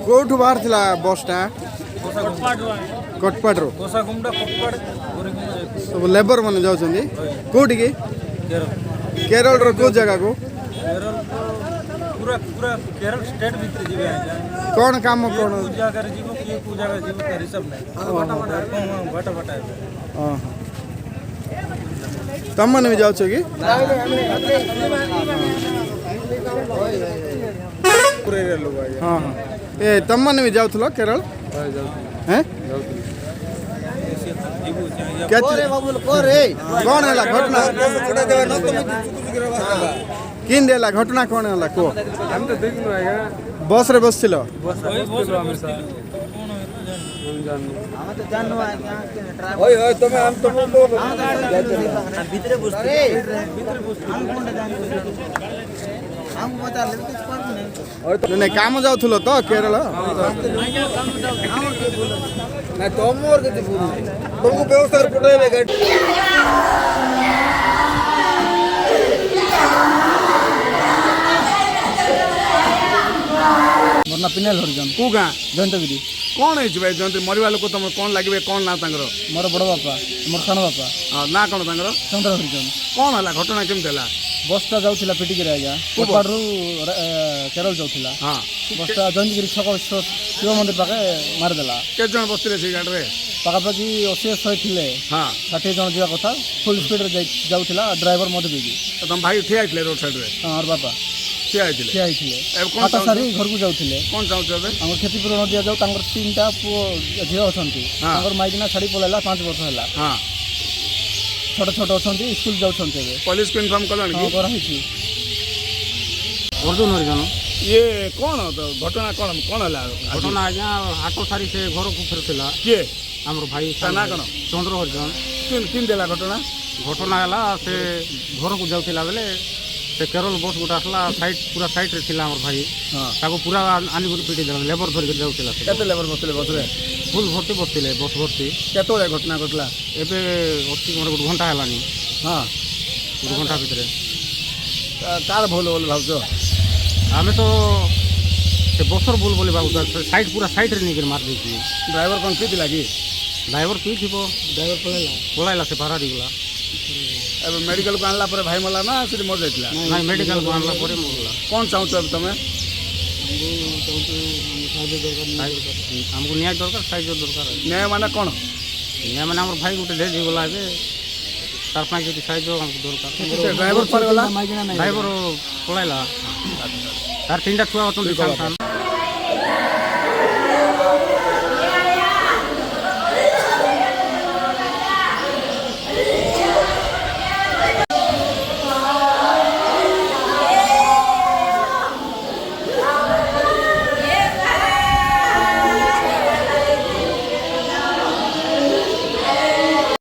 कोठू बाहर थिला बसटा कटपाड़ रो सब लेबर माने जाउछन्दी कोठी की केरल रो को जगह को पूरा पूरा केरल स्टेट भीतर जीवे कौन काम कौन जगह जीवो की को जगह जीवो कर सब नहीं बटा बटा हां तम मन भी जाउ छ की पूरे लोग हां हां ए तम मन भी जाउथलो केरल हैं क्या कौन है घटना किन देला घटना कौन है को हम तो देखनु आएगा बस रे बसथिलो बस हमेशा हम तो जाननो आज्ञा ओए ओए तमे हम तुम भीतर बसते हम कोन जान हम बता ले कुछ पर नहीं नहीं काम जाउथलो तो केरल ना तुम और के तुमको व्यवस्था पटावे गाड़ी मरना पिनेल हरिजन को गां जयंतगिरी कौन है भाई जंत मरिवा लोक तुम कौन लगे कौन ना तांगर मोर बड़ बापा मोर सान बापा ना कौन तांगर चंद्र हरिजन कौन है घटना केमती है बसटा जाउथिला पिटिगिरी आज्ञा कोटपाड़ू केरल जाउथिला हाँ बसटा जयंतगिरी छक शिव मंदिर पाखे मारिदेला के जन बसते से गाड़ी रे पाखापाखि 80-100 थिले हाँ 60 जन जीवा कथा फुल स्पीड रे जाउथिला ड्राइवर मते बेगी तो तुम भाई ठिया आइले रोड साइड रे और बापा ठिया आइले ठिया आइथिले अब कौन खाता सारी घर को जाउथिले कौन चाहू छबे हमर क्षतिपूरण दिया जाउ तांगर 3टा पुओ झियो अछंती हाँ। तांगर माइकिना छाड़ी पलेला 5 वर्ष होला हाँ छोट छोट अछंती स्कूल जाउछंती बे पुलिस को इन्फॉर्म कलन हां की करा हिची अर्जुन हरिजन ये कौन तो घटना कौन है घटना आज्ञा हाट सारी से घर को फेरला किए आमर भाई ना कौन चंद्र हरिजन किन किन देला घटना घटना है से घर को जाऊला बेले से केरल बस गोटे आसला साइड पूरा साइड रे थिला आमर भाई हाँ ताको पूरा आनी गुट पिटी देला लेबर धर के जाऊला केते लेबर बसले बस रे फुल भर्ती बसले बस भर्ती केतोले घटना घटला एबे अति मोर गुट घंटा हलानी हाँ गुट घंटा भितरे कार भूल बोल भावजो आमे तो से बसर बोल बोले बाबू साइड पूरा साइड रे निकर मार देती ड्राइवर कौन पीती लगी ड्राइवर की थीबो ड्राइवर पलाइला से भाड़ा दिगला अब मेडिकल को आनला पर भाई मला ना सिर्फ मर जाइला नहीं मेडिकल को आनला परे मोरला कौन चाहू अब तुम हमको न्याय दरकार साइज दरकार न्याय माने कौन न्याय मैंने आम भाई गोटे दे गला ए तार पाँच जो साइज हमको दरकार ड्राइवर पर गला ड्राइवर पलाइला तार 3टा छुआ अच्छा